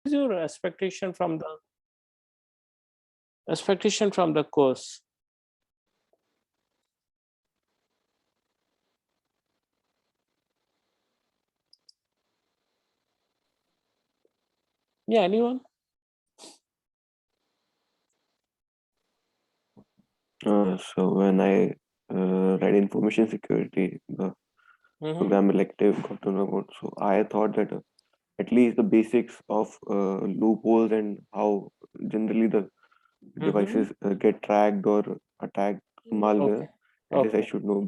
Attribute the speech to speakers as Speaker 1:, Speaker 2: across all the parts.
Speaker 1: is your expectation from the course? Yeah, anyone?
Speaker 2: So when I read information security, the program elective got to know about, so I thought that at least the basics of loopholes and how generally the devices get tracked or attacked malware.
Speaker 1: Okay.
Speaker 2: At least I
Speaker 1: Okay.
Speaker 2: should know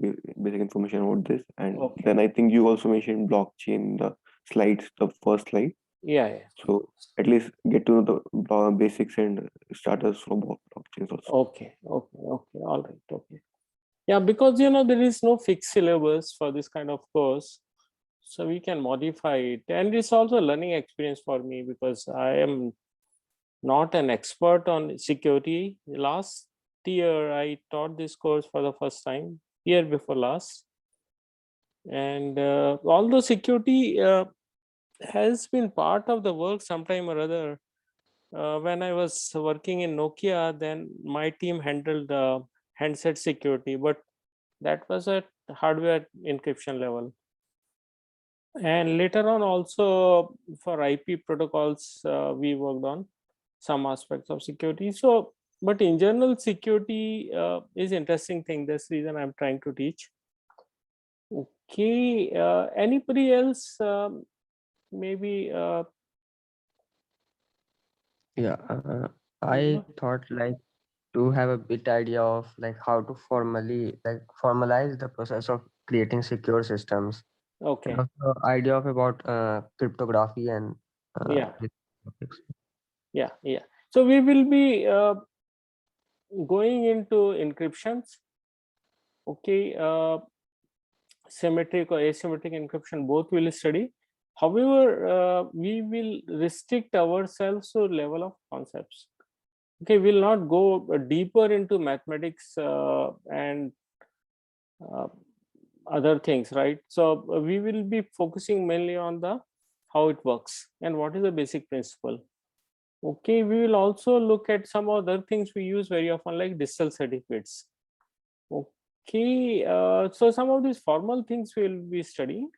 Speaker 2: basic information about this. And
Speaker 1: Okay.
Speaker 2: then I think you also mentioned blockchain in the slides, the first slide.
Speaker 1: Yeah, yeah.
Speaker 2: So at least get to know the basics and starters from blockchains also.
Speaker 1: Okay. Okay. Okay. All right. Okay. Yeah, because there is no fixed syllabus for this kind of course, so we can modify it, and it's also a learning experience for me because I am not an expert on security. Last year I taught this course for the first time, year before last, and although security has been part of the work sometime or other, when I was working in Nokia, then my team handled the handset security, but that was at hardware encryption level. And later on also for IP protocols, we worked on some aspects of security. So, but in general, security is interesting thing. That's the reason I'm trying to teach. Okay, anybody else? Maybe.
Speaker 3: Yeah, I thought like to have a bit idea of like how to formalize the process of creating secure systems. And
Speaker 1: Okay.
Speaker 3: also idea of about cryptography and
Speaker 1: Yeah.
Speaker 3: this topics.
Speaker 1: Yeah. Yeah. So we will be going into encryptions. Okay. Symmetric or asymmetric encryption, both will study. However, we will restrict ourselves to level of concepts. Okay, we'll not go deeper into mathematics and uh, other things, right? So we will be focusing mainly on the how it works and what is the basic principle. Okay, we will also look at some other things we use very often, like digital certificates. Okay, so some of these formal things we will be studying,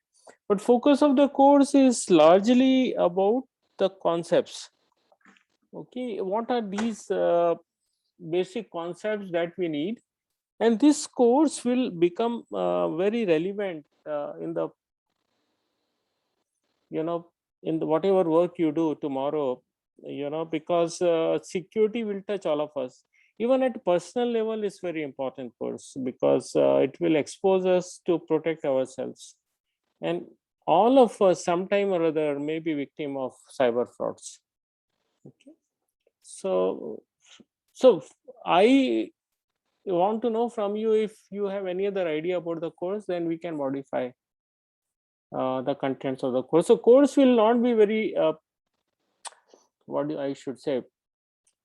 Speaker 1: but focus of the course is largely about the concepts. Okay, what are these basic concepts that we need, and this course will become very relevant in the in the whatever work you do tomorrow, because security will touch all of us. Even at personal level, is very important course because it will expose us to protect ourselves, and all of us sometime or other may be victim of cyber frauds. Okay, so I want to know from you, if you have any other idea about the course, then we can modify the contents of the course. So course will not be very I should say,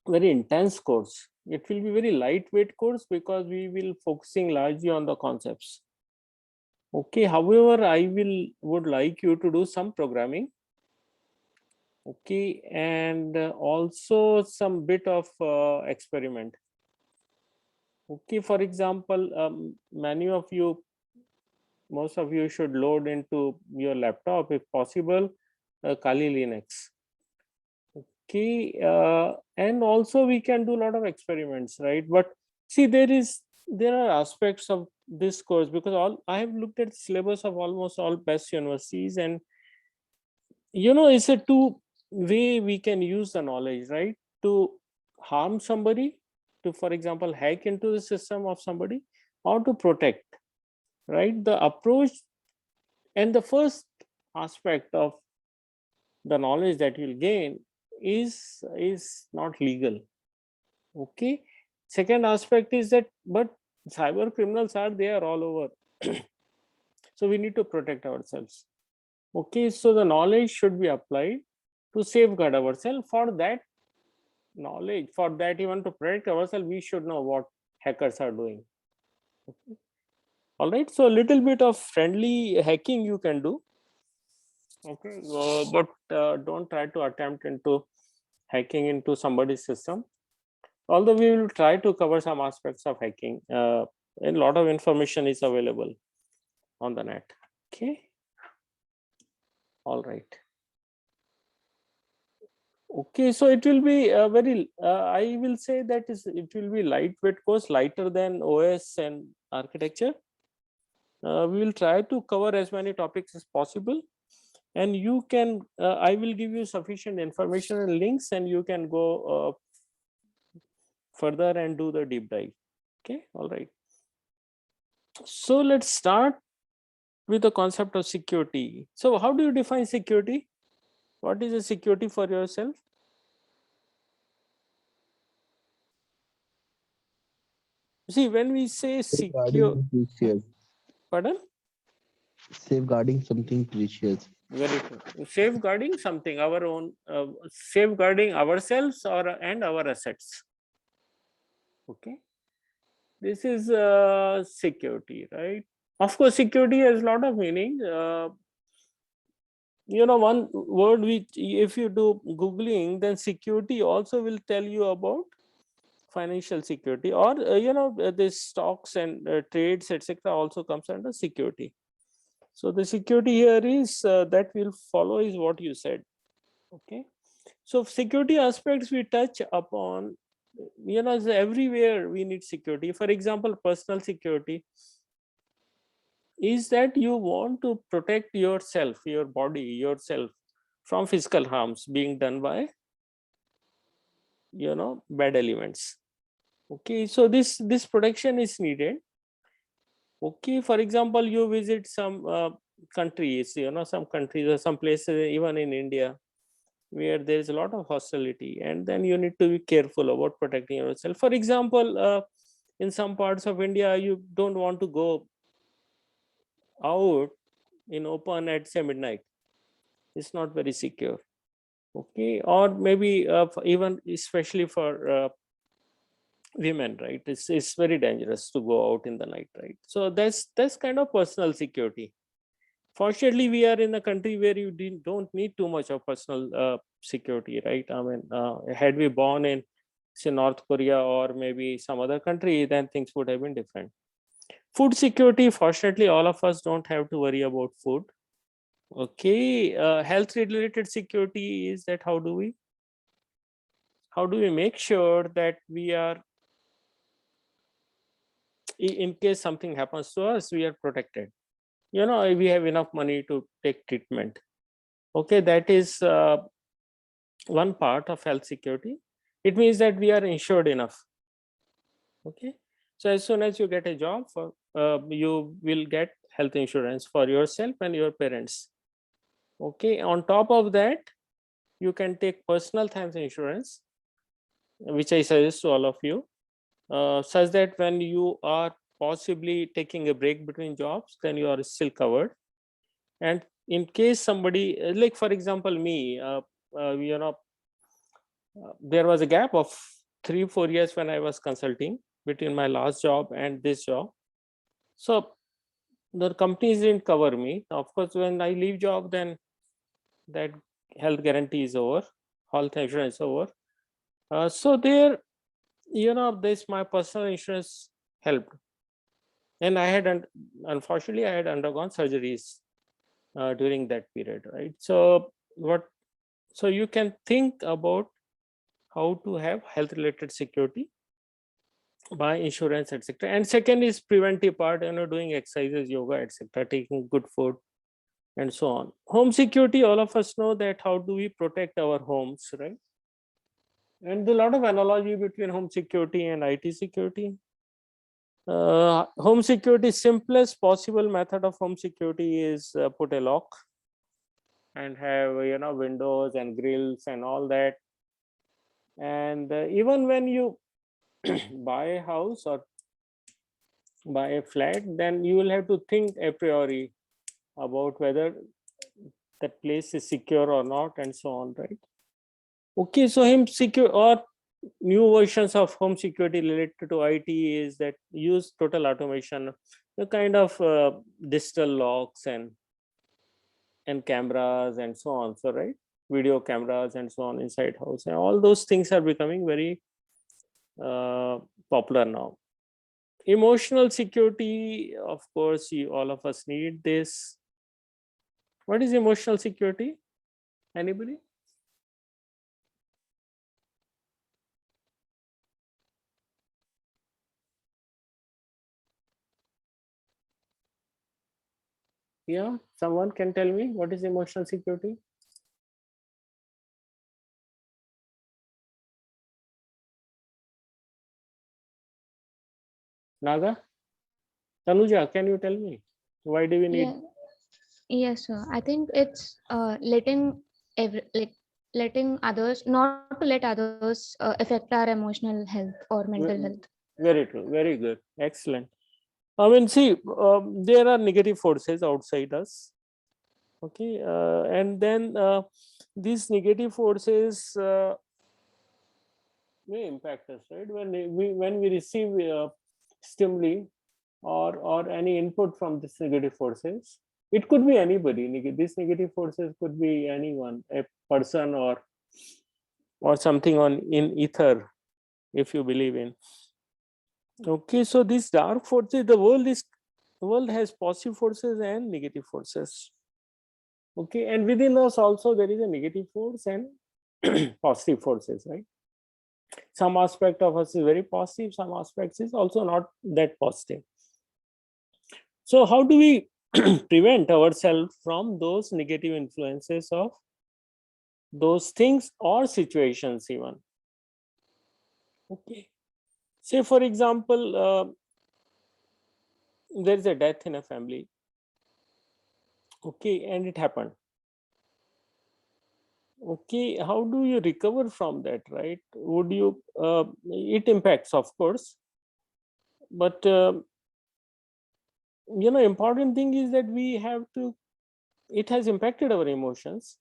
Speaker 1: very intense course. It will be very lightweight course because we will focusing largely on the concepts. Okay, however, I would like you to do some programming. Okay, and also some bit of experiment. Okay, for example, most of you should load into your laptop, if possible, Kali Linux. Okay, and also we can do a lot of experiments, right? But see, there are aspects of this course, because I have looked at syllabus of almost all best universities, and it's a two way we can use the knowledge, right? To harm somebody, to, for example, hack into the system of somebody, or to protect, right? The approach and the first aspect of the knowledge that you'll gain is not legal. Okay, second aspect is that, but cyber criminals are there all over. So we need to protect ourselves. Okay, so the knowledge should be applied to safeguard ourselves. For that knowledge, for that even to protect ourselves, we should know what hackers are doing. Okay. All right, so a little bit of friendly hacking you can do. Okay, but don't try to attempt into hacking into somebody's system. Although we will try to cover some aspects of hacking, a lot of information is available on the net. Okay, all right. Okay, so it will be very, I will say that it will be lightweight course, lighter than OS and architecture. We will try to cover as many topics as possible, and you can, I will give you sufficient information and links, and you can go further and do the deep dive. Okay, all right. So let's start with the concept of security. So how do you define security? What is a security for yourself? See, when we say secure,
Speaker 4: Safeguarding precious.
Speaker 1: pardon?
Speaker 4: Safeguarding something precious.
Speaker 1: Very true. Safeguarding something, our own, safeguarding ourselves or and our assets. Okay, this is security, right? Of course, security has a lot of meaning. One word which, if you do googling, then security also will tell you about financial security, or this stocks and trades, etc., also comes under security. So the security here is that will follow is what you said. Okay, so security aspects we touch upon, everywhere we need security. For example, personal security is that you want to protect yourself, your body, yourself from physical harms being done by bad elements. Okay, so this protection is needed. Okay, for example, you visit some countries, some countries or some places, even in India, where there is a lot of hostility, and then you need to be careful about protecting yourself. For example, in some parts of India, you don't want to go out in open at say midnight. It's not very secure. Okay, or maybe even especially for women, right? It's very dangerous to go out in the night, right? So that's kind of personal security. Fortunately, we are in a country where you don't need too much of personal security, right? I mean, had we born in say North Korea or maybe some other country, then things would have been different. Food security, fortunately, all of us don't have to worry about food. Okay, health related security is that how do we make sure that we are, in case something happens to us, we are protected. We have enough money to take treatment. Okay, that is one part of health security. It means that we are insured enough. Okay, so as soon as you get a job, you will get health insurance for yourself and your parents. Okay, on top of that, you can take personal health insurance, which I suggest to all of you, such that when you are possibly taking a break between jobs, then you are still covered. And in case somebody, like for example me, there was a gap of 3-4 years when I was consulting between my last job and this job. So the companies didn't cover me. Of course, when I leave job, then that health guarantee is over, health insurance is over. So there, this my personal insurance helped. And I had, unfortunately, I had undergone surgeries during that period, right? So you can think about how to have health related security by insurance, etc. And second is preventive part, doing exercises, yoga, etc., taking good food and so on. Home security, all of us know that how do we protect our homes, right? And a lot of analogy between home security and IT security. Home security, simplest possible method of home security is put a lock and have windows and grills and all that. And even when you buy a house or buy a flat, then you will have to think a priori about whether that place is secure or not and so on, right? Okay, so home secure or new versions of home security related to IT is that use total automation, the kind of digital locks and and cameras and so on. So, right, video cameras and so on inside house, and all those things are becoming very popular now. Emotional security, of course, all of us need this. What is emotional security? Anybody? Yeah, someone can tell me what is emotional security? Naga? Tanuja, can you tell me why do we need?
Speaker 5: Yeah, yes, sir. I think it's letting letting others, not to let others affect our emotional health or mental health.
Speaker 1: Very true, very good, excellent. I mean, see, there are negative forces outside us, okay, and then these negative forces may impact us, right? When we receive stimuli or any input from these negative forces, it could be anybody. These negative forces could be anyone, a person or something on in ether, if you believe in. Okay, so these dark forces, the world has positive forces and negative forces. Okay, and within us also there is a negative force and positive forces, right? Some aspect of us is very positive, some aspects is also not that positive. So how do we prevent ourselves from those negative influences of those things or situations even? Okay, say for example, there is a death in a family, okay, and it happened. Okay, how do you recover from that, right? Would you it impacts, of course, but important thing is that we have to, it has impacted our emotions,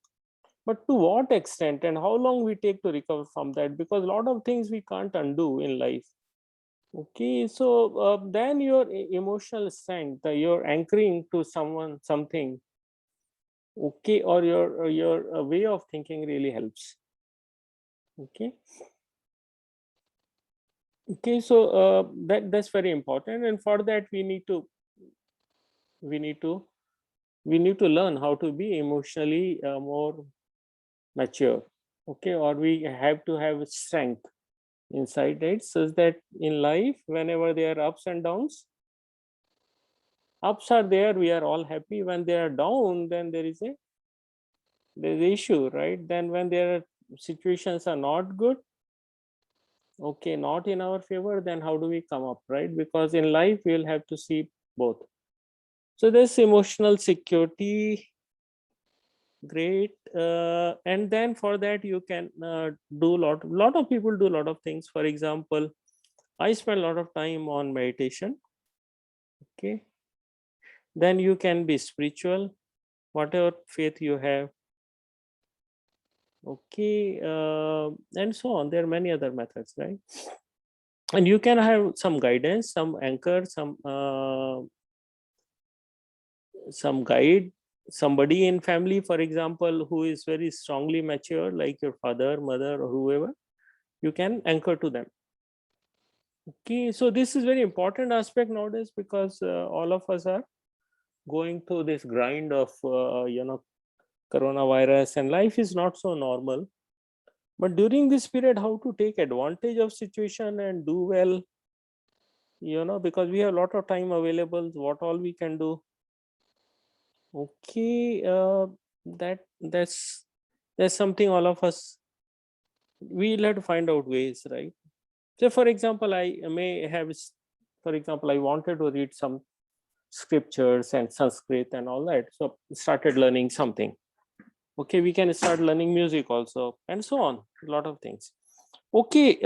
Speaker 1: but to what extent and how long we take to recover from that, because a lot of things we can't undo in life. Okay, so then your emotional strength, your anchoring to someone, something, okay, or your way of thinking really helps. Okay, okay, so that's very important, and for that we need to we need to we need to learn how to be emotionally more mature. Okay, or we have to have strength inside it, so that in life, whenever there are ups and downs, ups are there, we are all happy. When they are down, then there's an issue, right? Then when there are situations are not good, okay, not in our favor, then how do we come up, right? Because in life we'll have to see both. So there's emotional security, great, and then for that you can do lot of people do a lot of things. For example, I spend a lot of time on meditation. Okay, then you can be spiritual, whatever faith you have. Okay, and so on. There are many other methods, right? And you can have some guidance, some anchor, some guide, somebody in family, for example, who is very strongly mature, like your father, mother, or whoever. You can anchor to them. Okay, so this is very important aspect nowadays, because all of us are going through this grind of coronavirus, and life is not so normal. But during this period, how to take advantage of situation and do well, because we have a lot of time available, what all we can do. Okay, that's something all of us, we'll have to find out ways, right? So for example, I may have, for example, I wanted to read some scriptures and Sanskrit and all that, so started learning something. Okay, we can start learning music also, and so on, a lot of things. Okay,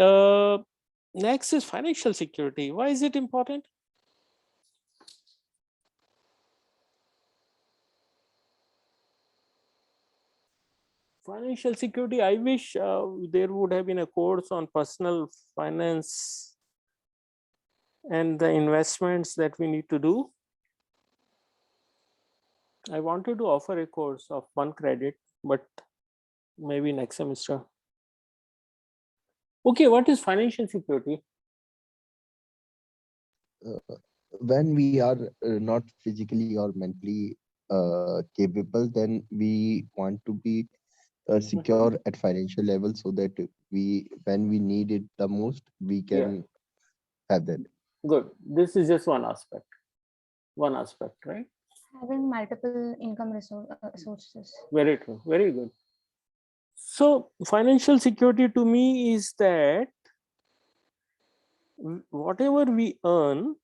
Speaker 1: next is financial security. Why is it important? Financial security, I wish there would have been a course on personal finance and the investments that we need to do. I wanted to offer a course of 1 credit, but maybe next semester. Okay, what is financial security?
Speaker 4: When we are not physically or mentally capable, then we want to be secure at financial level so that when we need it the most, we
Speaker 1: Yeah,
Speaker 4: can have that.
Speaker 1: good. This is just one aspect. One aspect, right?
Speaker 5: Having multiple income sources.
Speaker 1: Very true. Very good. So financial security to me is that whatever we earn,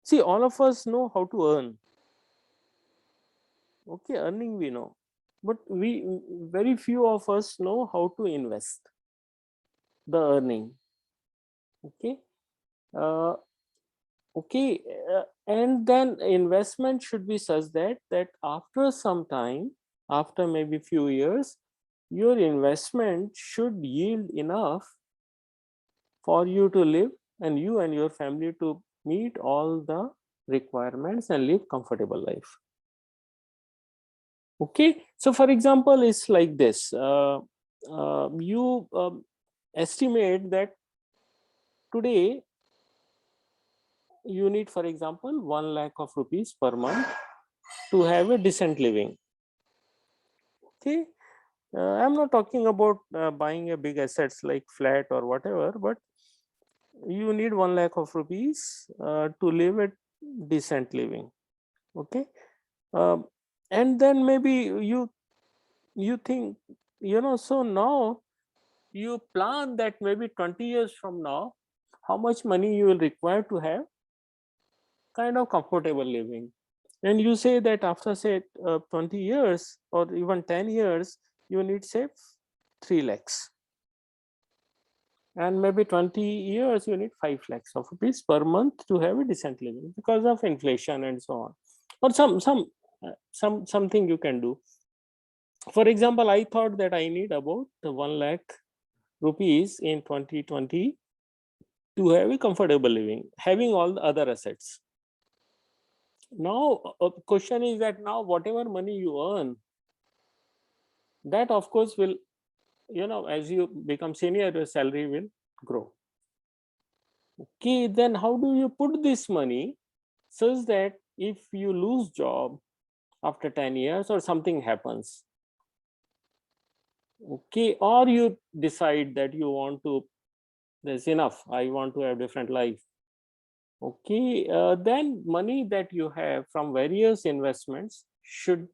Speaker 1: see, all of us know how to earn. Okay, earning we know, but very few of us know how to invest the earning. Okay. uh, okay, and then investment should be such that after some time, after maybe few years, your investment should yield enough for you to live and you and your family to meet all the requirements and live comfortable life. Okay, so for example, it's like this. You estimate that today you need, for example, 1 lakh of rupees per month to have a decent living. Okay, I'm not talking about buying a big assets like flat or whatever, but you need 1 lakh of rupees to live a decent living. Okay, um, and then maybe you think, so now you plan that maybe 20 years from now, how much money you will require to have kind of comfortable living. And you say that after say 20 years or even 10 years, you need say 3 lakhs. And maybe 20 years, you need 5 lakhs of rupees per month to have a decent living because of inflation and so on. Or something you can do. For example, I thought that I need about 1 lakh rupees in 2020 to have a comfortable living, having all the other assets. Now, a question is that now whatever money you earn, that of course will, as you become senior, your salary will grow. Okay, then how do you put this money such that if you lose job after 10 years or something happens, okay, or you decide that you want to, there's enough, I want to have different life. Okay, then money that you have from various investments should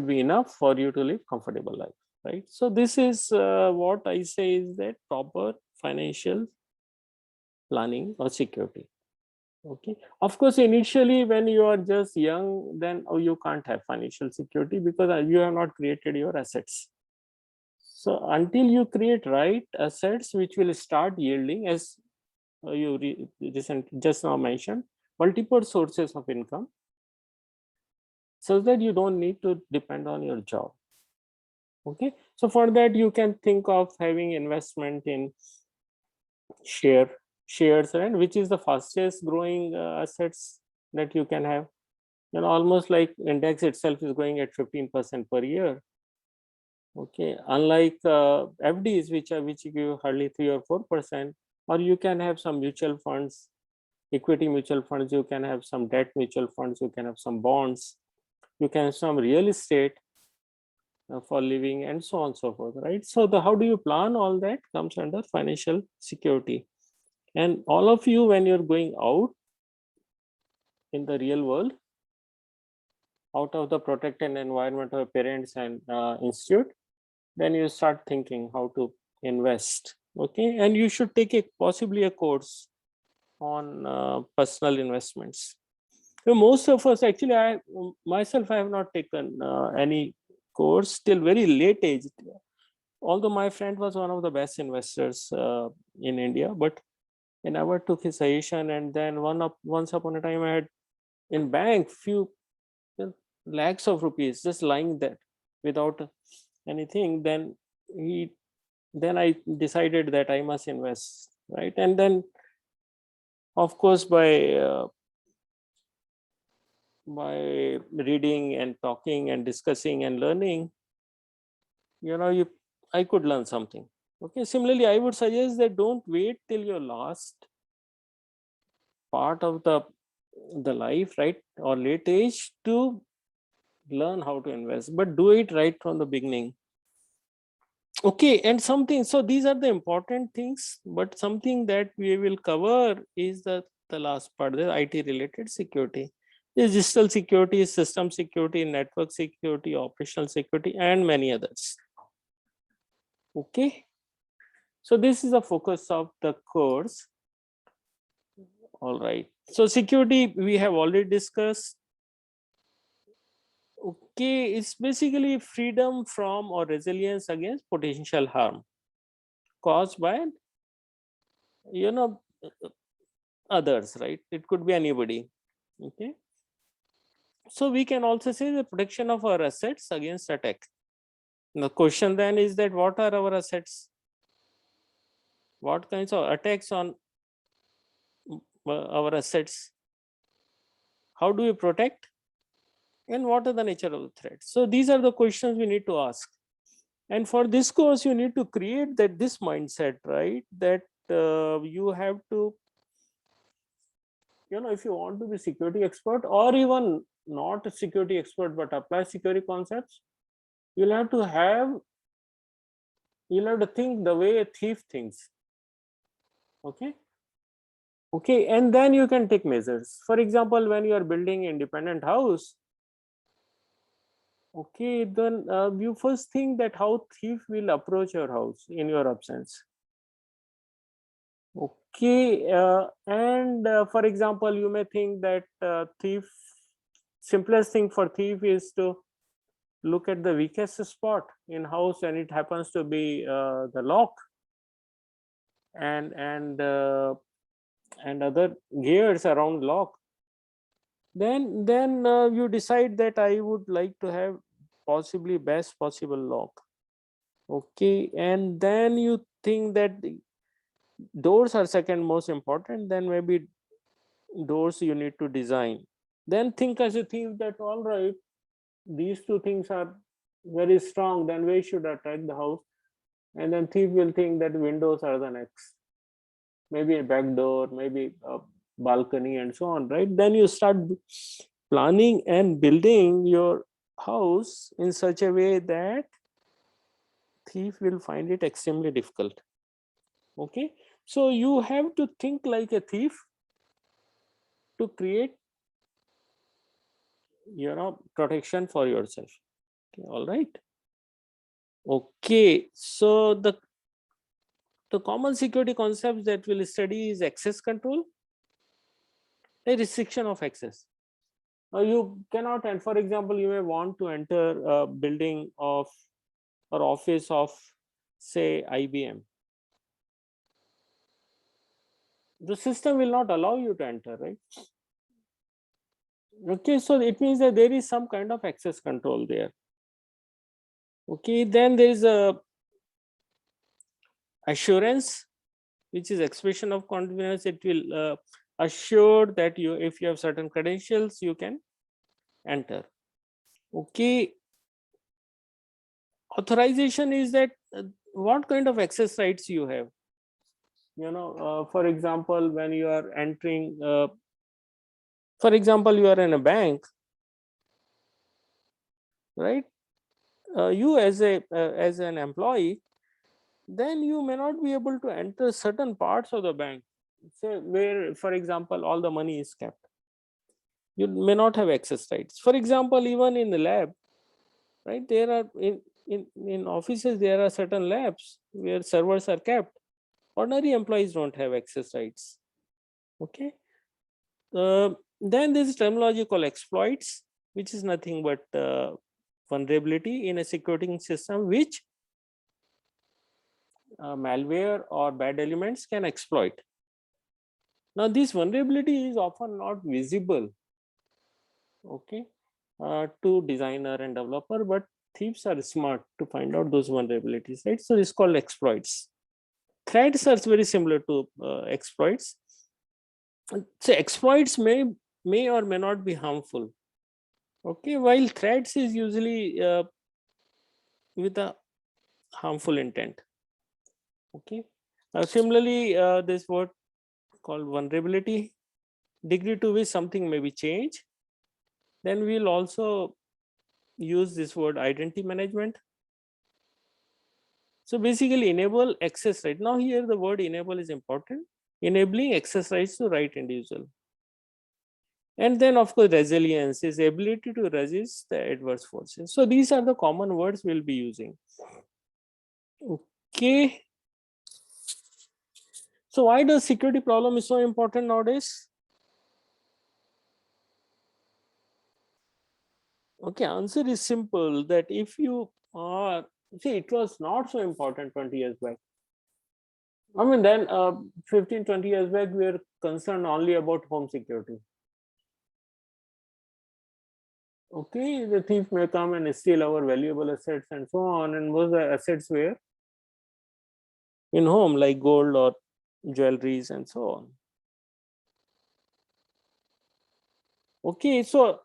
Speaker 1: be enough for you to live comfortable life, right? So this is what I say is that proper financial planning or security. Okay, of course, initially when you are just young, then you can't have financial security because you have not created your assets. So until you create right assets which will start yielding, as you just now mentioned, multiple sources of income, so that you don't need to depend on your job. Okay, so for that you can think of having investment in shares, and which is the fastest growing assets that you can have. Almost like index itself is growing at 15% per year. Okay, unlike FDs which give hardly 3 or 4%, or you can have some mutual funds, equity mutual funds, you can have some debt mutual funds, you can have some bonds, you can have some real estate for living, and so on and so forth, right? So how do you plan all that comes under financial security. And all of you, when you're going out in the real world, out of the protected environment of parents and institute, then you start thinking how to invest. Okay, and you should take possibly a course on personal investments. Most of us, actually, I myself, I have not taken any course till very late age, although my friend was one of the best investors in India, but I never took his suggestion. And then once upon a time, I had in bank few lakhs of rupees just lying there without anything. Then I decided that I must invest, right? And then, of course, by by reading and talking and discussing and learning, I could learn something. Okay, similarly, I would suggest that don't wait till your last part of the life, right, or late age to learn how to invest, but do it right from the beginning. Okay, and something, so these are the important things, but something that we will cover is the last part, the IT related security. Is digital security, system security, network security, operational security, and many others. Okay, so this is the focus of the course. All right, so security we have already discussed. Okay, it's basically freedom from or resilience against potential harm caused by others, right? It could be anybody. Okay, so we can also say the protection of our assets against attack. The question then is that what are our assets? What kinds of attacks on our assets? How do we protect? And what are the nature of the threats? So these are the questions we need to ask. And for this course, you need to create this mindset, right? That you have to, if you want to be security expert, or even not a security expert but apply security concepts, you'll have to think the way a thief thinks. Okay, and then you can take measures. For example, when you are building independent house, okay, then you first think that how thief will approach your house in your absence. Okay, and for example, you may think that simplest thing for thief is to look at the weakest spot in house, and it happens to be the lock and other gears around lock. Then you decide that I would like to have possibly best possible lock. Okay, and then you think that doors are second most important, then maybe doors you need to design. Then think as a thief that all right, these two things are very strong, then we should attack the house. And then thief will think that windows are the next, maybe a back door, maybe a balcony, and so on, right? Then you start planning and building your house in such a way that thief will find it extremely difficult. Okay, so you have to think like a thief to create protection for yourself. Okay, all right. Okay, so the common security concepts that we'll study is access control, a restriction of access. You cannot, and for example, you may want to enter a building of or office of, say, IBM. The system will not allow you to enter, right? Okay, so it means that there is some kind of access control there. Okay, then there is a assurance, which is expression of confidence. It will assure that if you have certain credentials, you can enter. Okay, authorization is that what kind of access rights you have. For example, when you are entering, for example, you are in a bank, right? You as an employee, then you may not be able to enter certain parts of the bank, say where, for example, all the money is kept. You may not have access rights. For example, even in the lab, right? There are in offices there are certain labs where servers are kept. Ordinary employees don't have access rights. Okay. Then there is terminology called exploits, which is nothing but vulnerability in a security system which malware or bad elements can exploit. Now, this vulnerability is often not visible, okay, to designer and developer, but thieves are smart to find out those vulnerabilities, right? So it's called exploits. Threats are very similar to exploits. So exploits may or may not be harmful. Okay, while threats is usually with a harmful intent. Okay, similarly, this word called vulnerability, degree to which something may be changed. Then we'll also use this word identity management. So basically enable access right. Now here the word enable is important. Enabling access rights to right individual. And then of course resilience is ability to resist the adverse forces. So these are the common words we'll be using. Okay. So why does security problem is so important nowadays? Okay, answer is simple, that if you are, see, it was not so important 20 years back. I mean, then 15, 20 years back, we were concerned only about home security. Okay, the thief may come and steal our valuable assets and so on, and most the assets were in home, like gold or jewelries and so on. Okay, so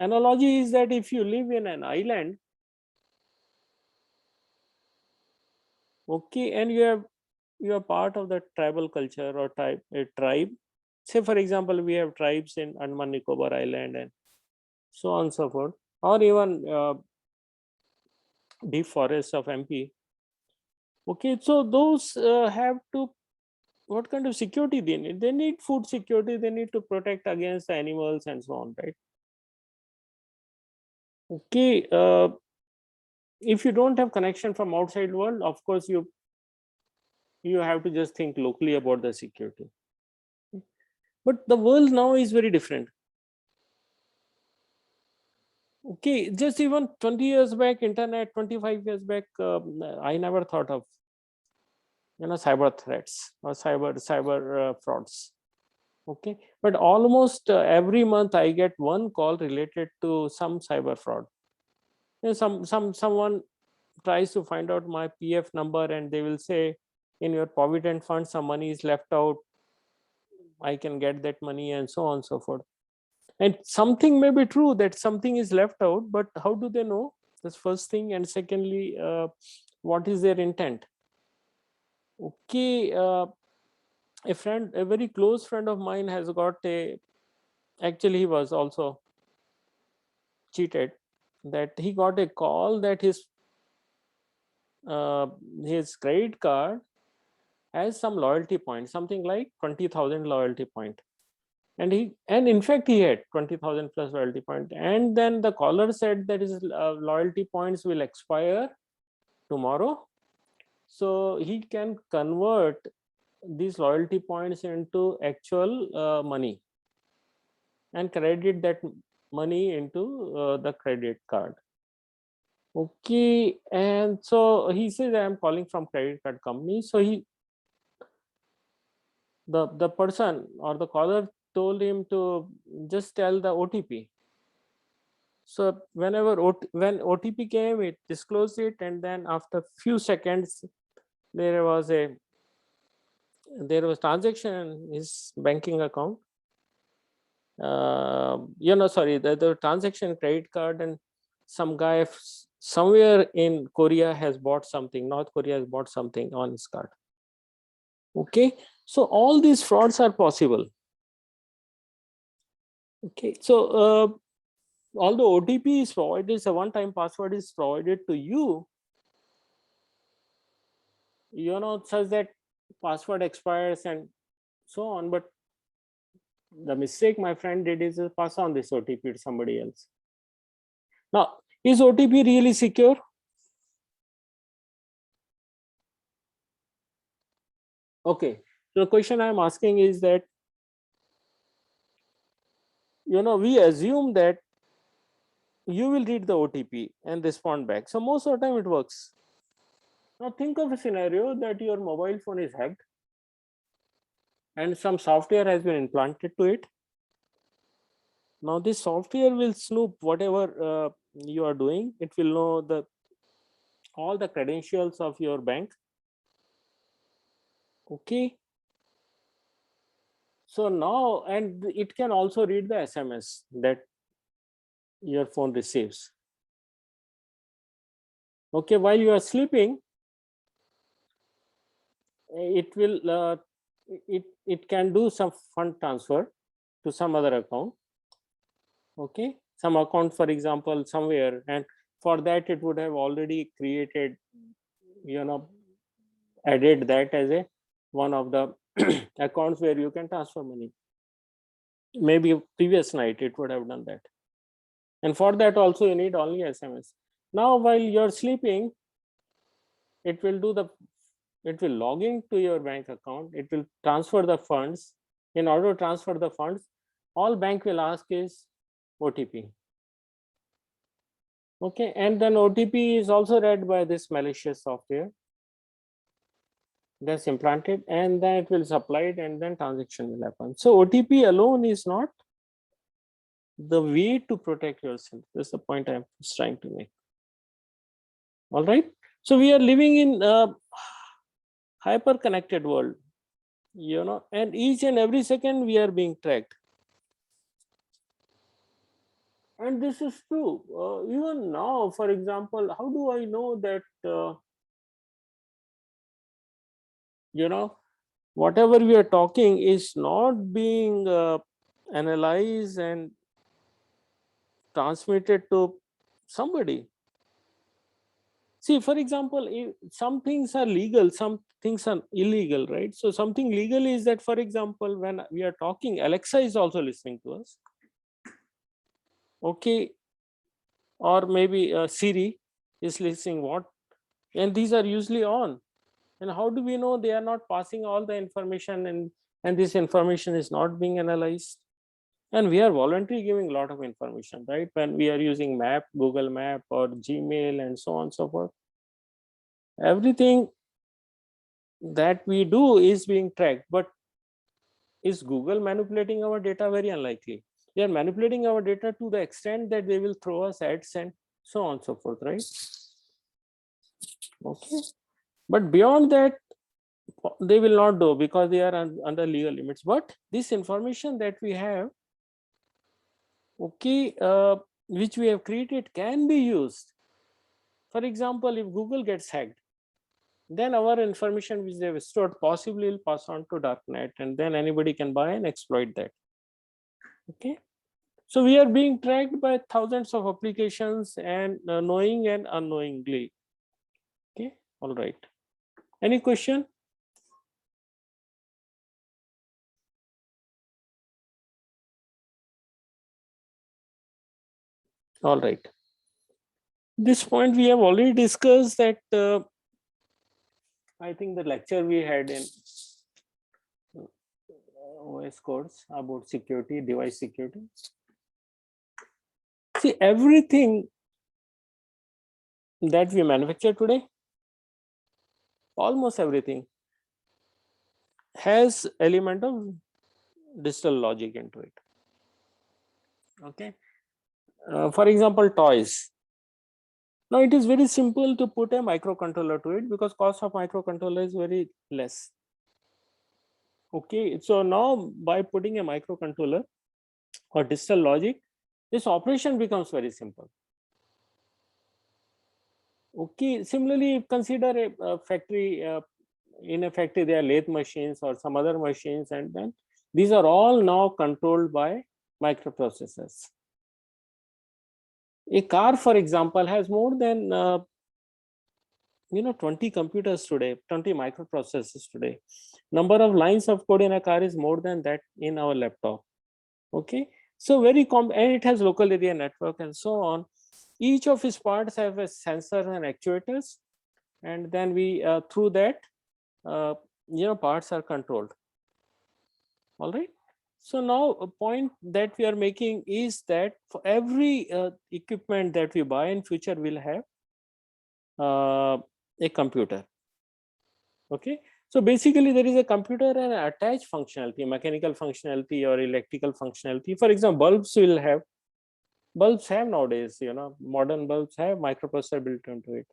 Speaker 1: analogy is that if you live in an island, okay, and you are part of the tribal culture or a tribe. Say for example, we have tribes in Andaman Nicobar Island and so on and so forth, or even deep forests of MP. Okay, so those have to, what kind of security they need? They need food security, they need to protect against the animals and so on, right? Okay, if you don't have connection from outside world, of course you have to just think locally about the security. But the world now is very different. Okay, just even 20 years back, internet, 25 years back, I never thought of, cyber threats or cyber frauds. Okay, but almost every month I get one call related to some cyber fraud. Someone tries to find out my PF number and they will say, in your provident fund some money is left out, I can get that money, and so on and so forth. And something may be true that something is left out, but how do they know? That's first thing. And secondly, what is their intent? Okay, a very close friend of mine has got actually he was also cheated, that he got a call that his credit card has some loyalty point, something like 20,000 loyalty point. And in fact he had 20,000 plus loyalty point. And then the caller said that his loyalty points will expire tomorrow. So he can convert these loyalty points into actual money and credit that money into the credit card. Okay, and so he says, I am calling from credit card company. So the person or the caller told him to just tell the OTP. So when OTP came, it disclosed it, and then after few seconds, there was transaction in his banking account. Sorry, the transaction credit card, and some guy somewhere in Korea has bought something. North Korea has bought something on his card. Okay, so all these frauds are possible. Okay, so although OTP is provided, a one-time password is provided to you, such that password expires and so on, but the mistake my friend did is to pass on this OTP to somebody else. Now, is OTP really secure? Okay, so the question I'm asking is that, we assume that you will read the OTP and respond back. So most of the time it works. Now think of a scenario that your mobile phone is hacked and some software has been implanted to it. Now this software will snoop whatever you are doing. It will know all the credentials of your bank. Okay. So now, and it can also read the SMS that your phone receives. Okay, while you are sleeping, it will it can do some fund transfer to some other account. Okay, some account, for example, somewhere, and for that it would have already created, added that as a one of the accounts where you can transfer money. Maybe previous night it would have done that, and for that also you need only SMS. Now while you're sleeping, it will log into your bank account, it will transfer the funds. In order to transfer the funds, all bank will ask is OTP. Okay, and then OTP is also read by this malicious software that's implanted, and then it will supply it, and then transaction will happen. So OTP alone is not the way to protect yourself. That's the point I'm just trying to make. All right, so we are living in a hyper connected world, and each and every second we are being tracked. And this is true. Even now, for example, how do I know that, whatever we are talking is not being analyzed and transmitted to somebody? See, for example, some things are legal, some things are illegal, right? So something legal is that, for example, when we are talking, Alexa is also listening to us. Okay, or maybe Siri is listening what, and these are usually on. And how do we know they are not passing all the information, and this information is not being analyzed? And we are voluntarily giving a lot of information, right? When we are using map, Google Map or Gmail and so on and so forth, everything that we do is being tracked. But is Google manipulating our data? Very unlikely. They are manipulating our data to the extent that they will throw us ads and so on and so forth, right? Okay, but beyond that they will not do, because they are under legal limits. But this information that we have, okay, which we have created, can be used. For example, if Google gets hacked, then our information which they have stored possibly will pass on to darknet, and then anybody can buy and exploit that. Okay, so we are being tracked by thousands of applications, and knowing and unknowingly. Okay, all right, any question? All right, this point we have already discussed that. I think the lecture we had in OS course about security, device security. See, everything that we manufacture today, almost everything, has element of digital logic into it. Okay, for example, toys. Now it is very simple to put a microcontroller to it, because cost of microcontroller is very less. Okay, so now by putting a microcontroller or digital logic, this operation becomes very simple. Okay, similarly, consider a factory. In a factory, there are lathe machines or some other machines, and then these are all now controlled by microprocessors. A car, for example, has more than 20 computers today, 20 microprocessors today. Number of lines of code in a car is more than that in our laptop. Okay, so very and it has local area network and so on. Each of its parts have a sensors and actuators, and then we through that parts are controlled. All right, so now a point that we are making is that for every equipment that we buy in future will have a computer. Okay, so basically there is a computer and attached functionality, mechanical functionality or electrical functionality. For example, bulbs have nowadays, modern bulbs have microprocessor built into it.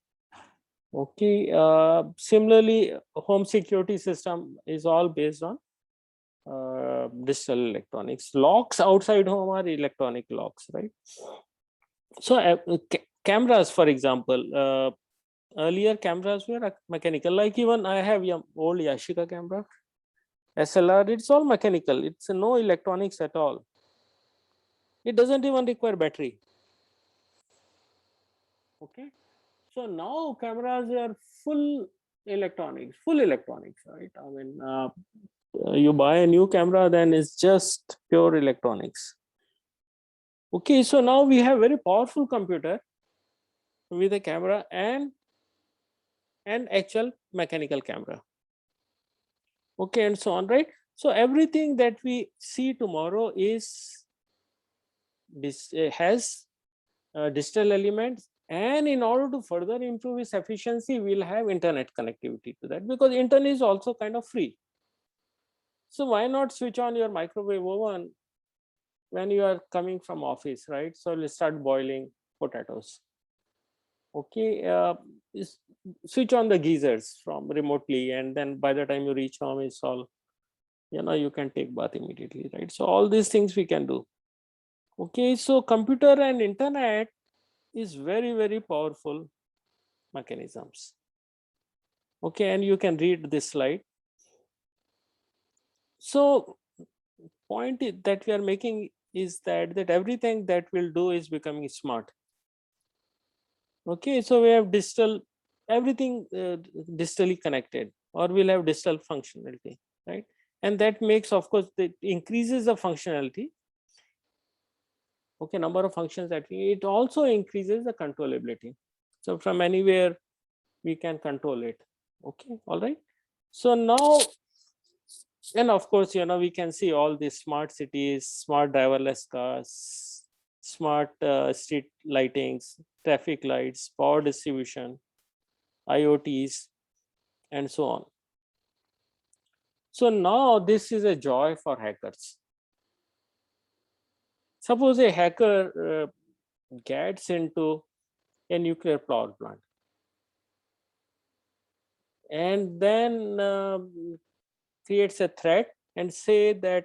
Speaker 1: Okay, similarly, home security system is all based on digital electronics. Locks outside home are electronic locks, right? So cameras, for example, earlier cameras were mechanical. Like even I have old Yashica camera, SLR. It's all mechanical. It's no electronics at all. It doesn't even require battery. Okay. So now cameras are full electronics, right? I mean, you buy a new camera, then it's just pure electronics. Okay, so now we have very powerful computer with a camera and actual mechanical camera. Okay, and so on, right? So everything that we see tomorrow is this has digital elements, and in order to further improve its efficiency, we'll have internet connectivity to that, because internet is also kind of free. So why not switch on your microwave oven when you are coming from office, right? So let's start boiling potatoes. Okay, switch on the geysers from remotely, and then by the time you reach home, it's all, you can take bath immediately, right? So all these things we can do. Okay, so computer and internet is very, very powerful mechanisms. Okay, and you can read this slide. So point that we are making is that everything that we'll do is becoming smart. Okay, so we have digital, everything digitally connected, or we'll have digital functionality, right? And that makes, of course, it increases the functionality. Okay, number of functions that it also increases the controllability. So from anywhere we can control it. Okay, all right. So now, and of course, we can see all these smart cities, smart driverless cars, smart street lightings, traffic lights, power distribution, IoTs, and so on. So now this is a joy for hackers. Suppose a hacker gets into a nuclear power plant and then creates a threat and say that,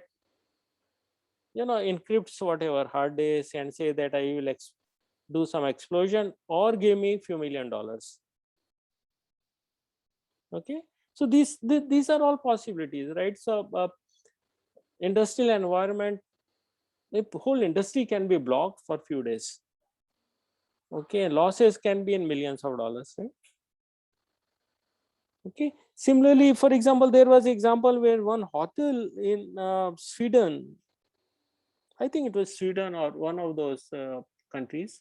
Speaker 1: encrypts whatever hard disk and say that I will do some explosion or give me few $1,000,000. Okay, so these are all possibilities, right? So industrial environment, the whole industry can be blocked for few days. Okay, losses can be in millions of dollars, right? Okay, similarly, for example, there was an example where one hotel in Sweden, I think it was Sweden or one of those countries,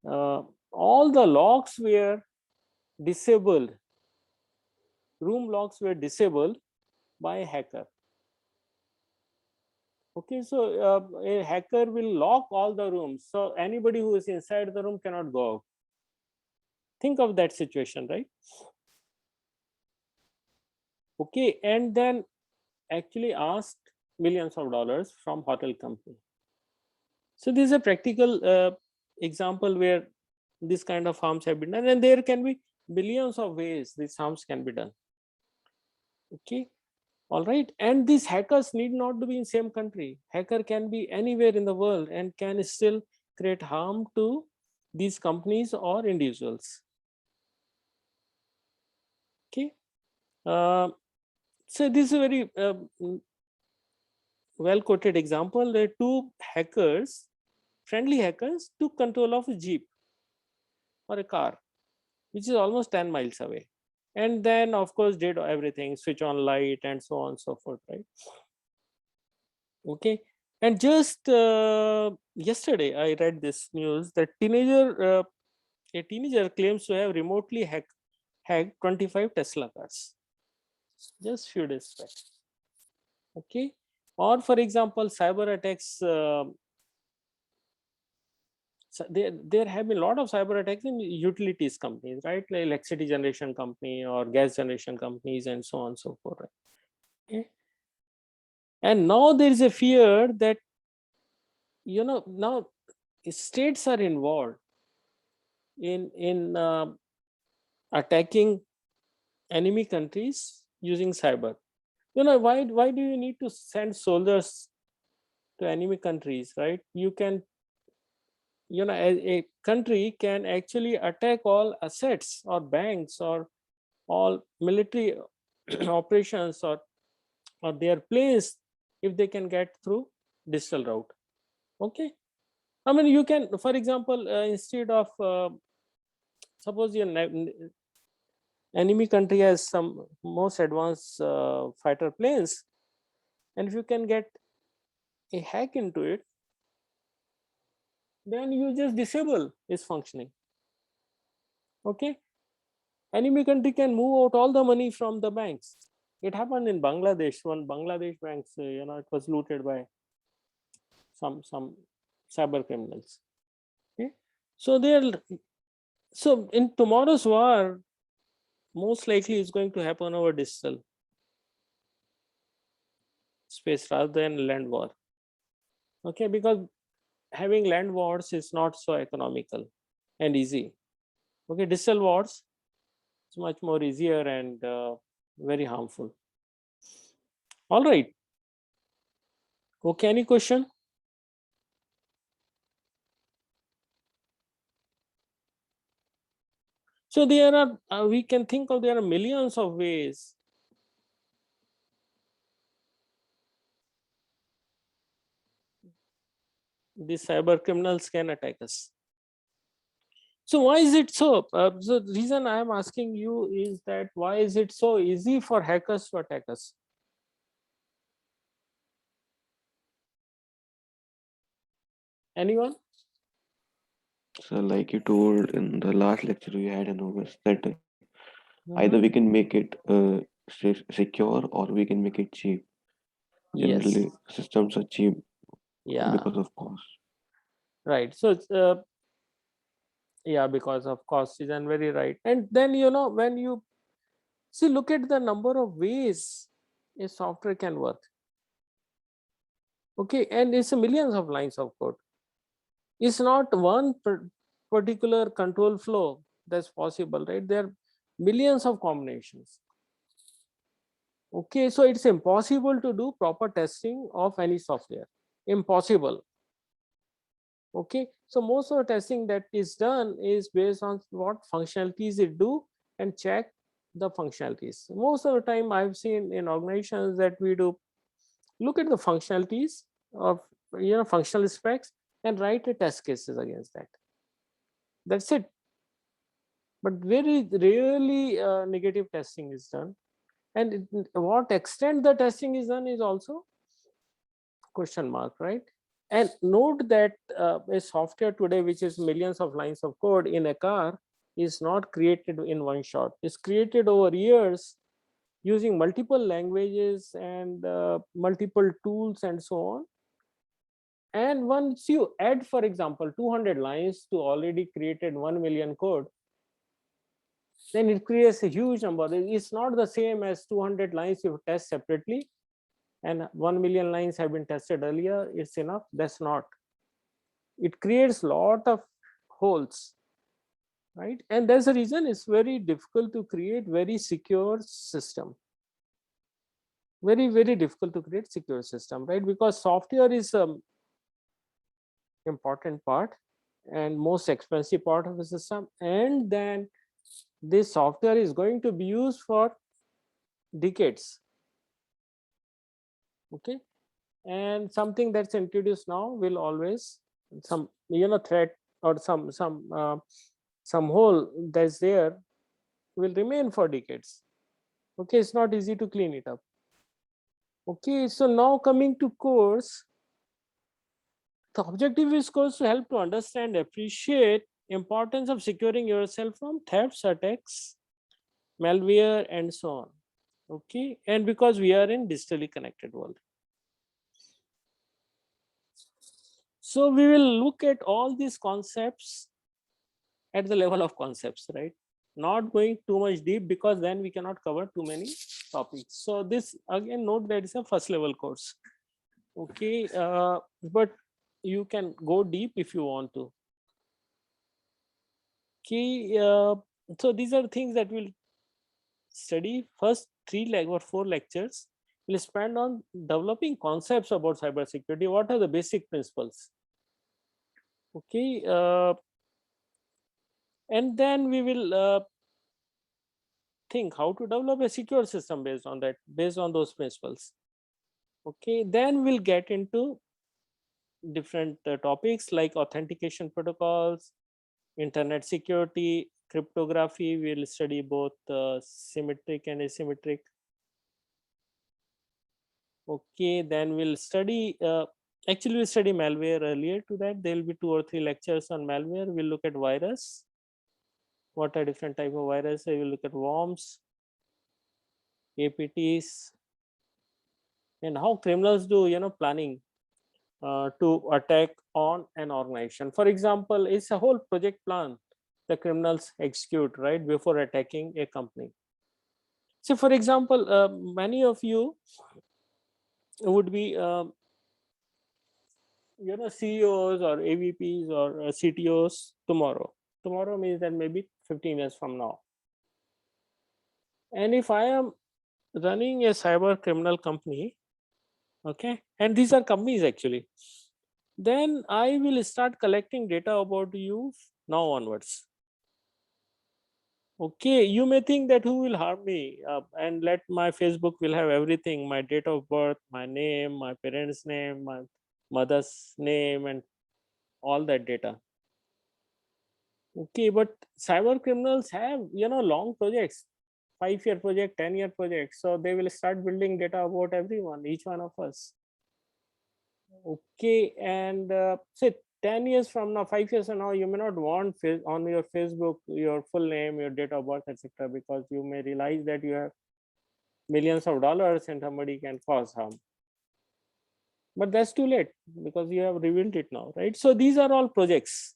Speaker 1: all the locks were disabled, room locks were disabled by a hacker. Okay, so a hacker will lock all the rooms, so anybody who is inside the room cannot go out. Think of that situation, right? Okay, and then actually asked millions of dollars from hotel company. So this is a practical example where this kind of harms have been done, and there can be billions of ways these harms can be done. Okay, all right, and these hackers need not to be in same country. Hacker can be anywhere in the world and can still create harm to these companies or individuals. Okay, so this is a very well quoted example. There are two hackers, friendly hackers, took control of a jeep or a car which is almost 10 miles away, and then of course did everything, switch on light and so on and so forth, right? Okay, and just yesterday I read this news that a teenager claims to have remotely hacked 25 Tesla cars just few days back. Okay, or for example, cyber attacks. So there have been a lot of cyber attacks in utilities companies, right? Like electricity generation company or gas generation companies and so on and so forth. Right? Okay. And now there is a fear that, now states are involved in attacking enemy countries using cyber. Why do you need to send soldiers to enemy countries, right? You can a country can actually attack all assets or banks or all military operations or their planes if they can get through digital route. Okay, I mean, you can, for example, instead of suppose your enemy country has some most advanced fighter planes, and if you can get a hack into it, then you just disable its functioning. Okay, enemy country can move out all the money from the banks. It happened in Bangladesh. One Bangladesh banks, it was looted by some cyber criminals. Okay, so so in tomorrow's war, most likely is going to happen over digital space rather than land war. Okay, because having land wars is not so economical and easy. Okay, digital wars is much more easier and very harmful. All right. Okay, any question? So there are, we can think of, there are millions of ways the cyber criminals can attack us. So why is it so? So the reason I am asking you is that why is it so easy for hackers to attack us? Anyone?
Speaker 2: So, like you told in the last lecture we had in August, that either we
Speaker 1: Mhm.
Speaker 2: can make it secure or we can make it cheap.
Speaker 1: Yes.
Speaker 2: Generally, systems are cheap
Speaker 1: Yeah.
Speaker 2: because of cost.
Speaker 1: Right. So yeah, because of cost is and very right. And then when you see, look at the number of ways a software can work. Okay, and it's millions of lines of code. It's not one particular control flow that's possible, right? There are millions of combinations. Okay, so it's impossible to do proper testing of any software. Impossible. Okay, so most of the testing that is done is based on what functionalities it do and check the functionalities. Most of the time I've seen in organizations that we do look at the functionalities of functional specs and write a test cases against that. That's it. But very rarely negative testing is done, and what extent the testing is done is also question mark, right? And note that a software today which is millions of lines of code in a car is not created in one shot. It's created over years using multiple languages and multiple tools and so on. And once you add, for example, 200 lines to already created 1 million code, then it creates a huge number. It's not the same as 200 lines you test separately and 1 million lines have been tested earlier. It's enough. That's not. It creates a lot of holes, right? And that's the reason it's very difficult to create very secure system. Very, very difficult to create secure system, right? Because software is important part and most expensive part of the system, and then this software is going to be used for decades. Okay, and something that's introduced now will always some threat or some hole that's there will remain for decades. Okay, it's not easy to clean it up. Okay, so now coming to course, the objective is course to help to understand, appreciate importance of securing yourself from thefts, attacks, malware, and so on. Okay, and because we are in digitally connected world, so we will look at all these concepts at the level of concepts, right? Not going too much deep because then we cannot cover too many topics. So this again, note that is a first level course. Okay, but you can go deep if you want to. Okay, so these are things that we'll study. First 4 lectures will spend on developing concepts about cybersecurity. What are the basic principles? Okay, and then we will think how to develop a secure system based on that, based on those principles. Okay, then we'll get into different topics like authentication protocols, internet security, cryptography. We'll study both symmetric and asymmetric. Okay, then we'll study actually we study malware. Earlier to that there will be 2 or 3 lectures on malware. We'll look at virus, what are different type of virus. We will look at worms, APTs, and how criminals do planning to attack on an organization. For example, it's a whole project plan the criminals execute right before attacking a company. So for example, many of you would be CEOs or AVPs or CTOs tomorrow. Tomorrow means that maybe 15 years from now. And if I am running a cyber criminal company, okay, and these are companies actually, then I will start collecting data about you now onwards. Okay, you may think that who will harm me, and let my Facebook will have everything, my date of birth, my name, my parents' name, my mother's name, and all that data. Okay, but cyber criminals have long projects, 5-year project, 10-year project, so they will start building data about everyone, each one of us. Okay, and say 10 years from now, 5 years from now, you may not want on your Facebook your full name, your date of birth, etc., because you may realize that you have millions of dollars and somebody can cause harm. But that's too late because you have revealed it now, right? So these are all projects.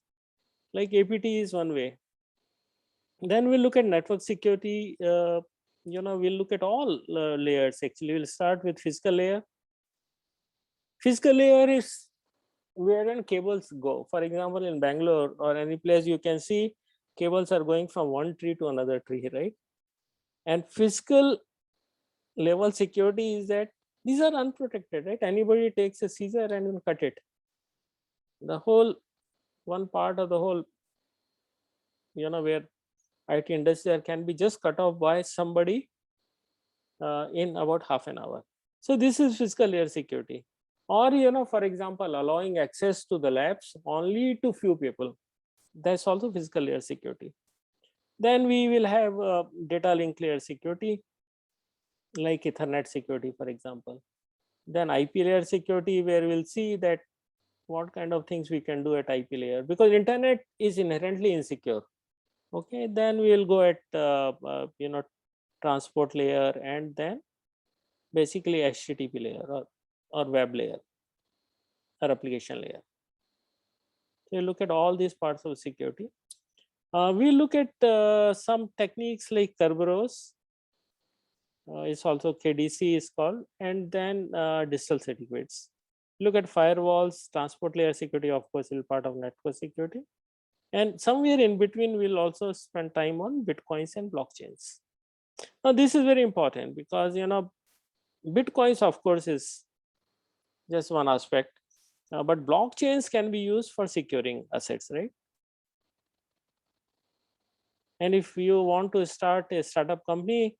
Speaker 1: Like APT is one way. Then we'll look at network security. We'll look at all layers. Actually, we'll start with physical layer. Physical layer is wherein cables go. For example, in Bangalore or any place, you can see cables are going from one tree to another tree, right? And physical level security is that these are unprotected, right? Anybody takes a scissor and will cut it. The whole one part of the whole, where IT industry can be just cut off by somebody in about half an hour. So this is physical layer security. Or, for example, allowing access to the labs only to few people. That's also physical layer security. Then we will have data link layer security, like Ethernet security, for example. Then IP layer security, where we'll see that what kind of things we can do at IP layer, because internet is inherently insecure. Okay, then we will go at transport layer, and then basically HTTP layer or web layer or application layer. So you look at all these parts of security. We look at some techniques like Kerberos. It's also KDC is called, and then digital certificates. Look at firewalls, transport layer security, of course, will part of network security. And somewhere in between, we'll also spend time on Bitcoins and blockchains. Now, this is very important because, Bitcoins, of course, is just one aspect, but blockchains can be used for securing assets, right? And if you want to start a startup company,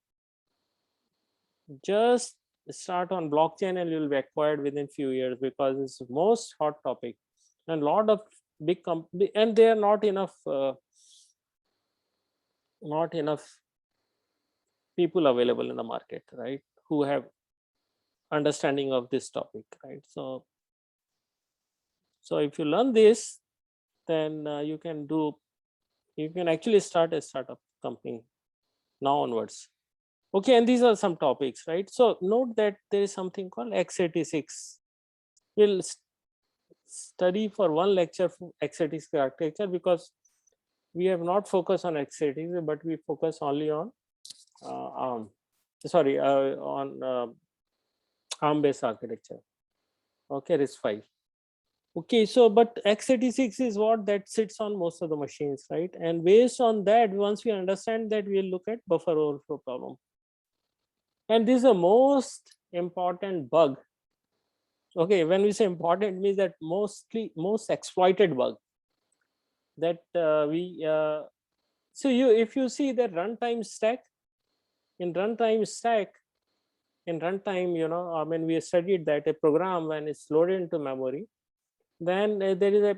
Speaker 1: just start on blockchain and you'll be acquired within few years, because it's the most hot topic, and a lot of big company, and there are not enough people available in the market, right, who have understanding of this topic, right? So if you learn this, then you can actually start a startup company now onwards. Okay, and these are some topics, right? So note that there is something called x86. We'll study for one lecture for x86 architecture, because we have not focused on x86, but we focus only on ARM. Sorry, on ARM based architecture. Okay, RISC-V. Okay, so but x86 is what that sits on most of the machines, right? And based on that, once we understand that, we'll look at buffer overflow problem. And this is the most important bug. Okay, when we say important, means that most exploited bug. that so if you see the runtime stack, in runtime, when we studied that a program, when it's loaded into memory, then there is a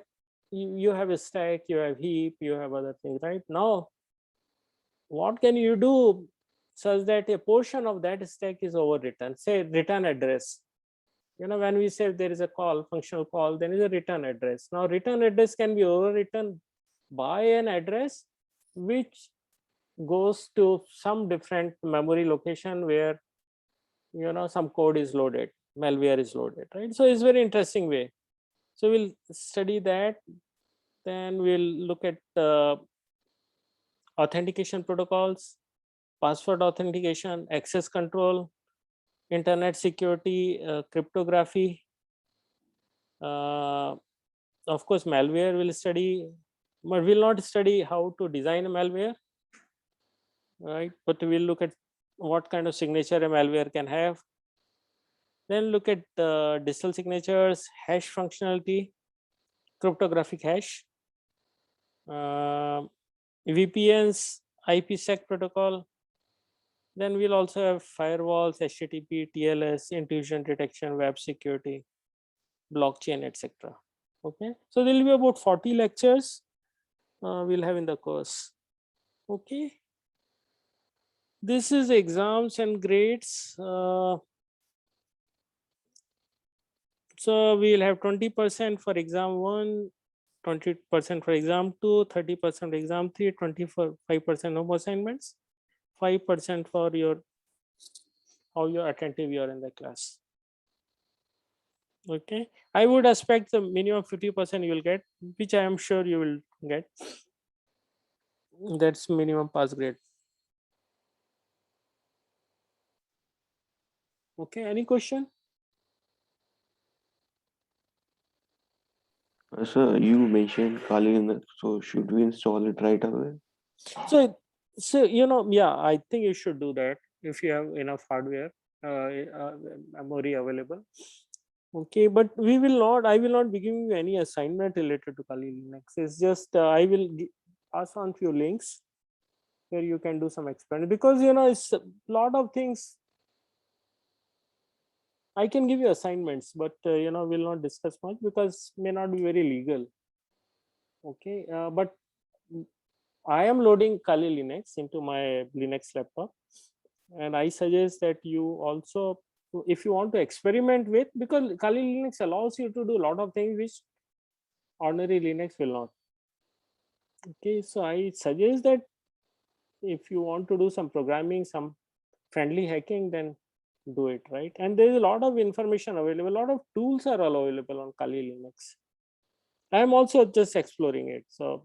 Speaker 1: you have a stack, you have heap, you have other things, right? Now what can you do such that a portion of that stack is overwritten, say return address. When we say there is a call, functional call, then is a return address. Now return address can be overwritten by an address which goes to some different memory location where some code is loaded, malware is loaded, right? So it's very interesting way. So we'll study that. Then we'll look at authentication protocols, password authentication, access control, internet security, cryptography. Of course, malware will study, but we'll not study how to design a malware, right? But we'll look at what kind of signature a malware can have. Then look at digital signatures, hash functionality, cryptographic hash, VPNs, IPsec protocol. Then we'll also have firewalls, HTTP, TLS, intrusion detection, web security, blockchain, etc. Okay, so there will be about 40 lectures we'll have in the course. Okay, this is exams and grades. So we'll have 20% for exam 1, 20% for exam 2, 30% for exam 3, 25% home assignments, 5% for your how you're attentive you are in the class. Okay, I would expect the minimum 50% you will get, which I am sure you will get. That's minimum pass grade. Okay, any question?
Speaker 2: Sir, you mentioned Kali Linux, so should we install it right away?
Speaker 1: So yeah, I think you should do that if you have enough hardware, memory available. Okay, but I will not be giving you any assignment related to Kali Linux. It's just I will pass on few links where you can do some experiment, because it's a lot of things. I can give you assignments, but we'll not discuss much because may not be very legal. Okay, but I am loading Kali Linux into my Linux laptop, and I suggest that you also, if you want to experiment with, because Kali Linux allows you to do a lot of things which ordinary Linux will not. Okay, so I suggest that if you want to do some programming, some friendly hacking, then do it, right? And there is a lot of information available, a lot of tools are all available on Kali Linux. I am also just exploring it, so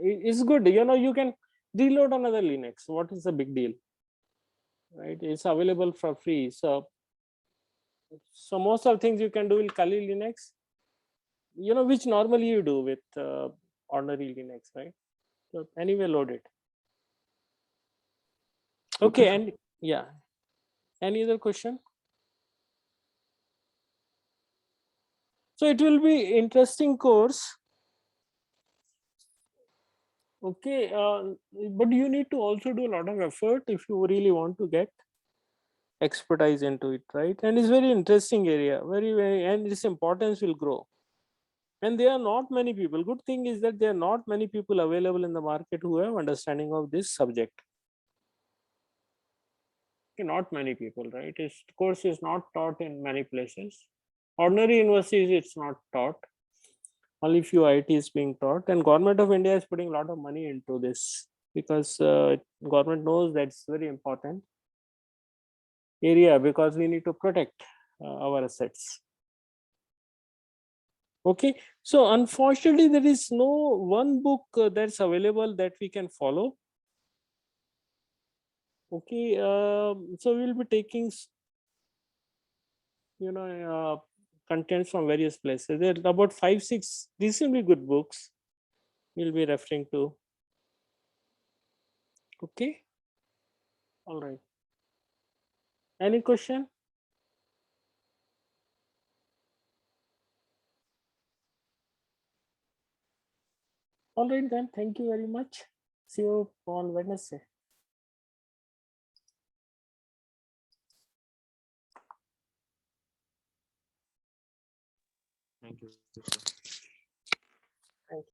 Speaker 1: it's good. You can reload another Linux. What is the big deal, right? It's available for free. So most of the things you can do in Kali Linux, which normally you do with ordinary Linux, right? So anyway, load it. Okay, and yeah, any other question? So it will be interesting course. Okay, but you need to also do a lot of effort if you really want to get expertise into it, right? And it's very interesting area, very, and its importance will grow. And there are not many people. Good thing is that there are not many people available in the market who have understanding of this subject. Okay, not many people, right? This course is not taught in many places. Ordinary universities, it's not taught. Only few IT is being taught, and government of India is putting a lot of money into this because government knows that's very important area, because we need to protect our assets. Okay, so unfortunately there is no one book that's available that we can follow. Okay, so we'll be taking contents from various places. There are about 5-6 reasonably good books we'll be referring to. Okay, all right, any question? All right then. Thank you very much. See you on Wednesday.
Speaker 3: Thank you, sir.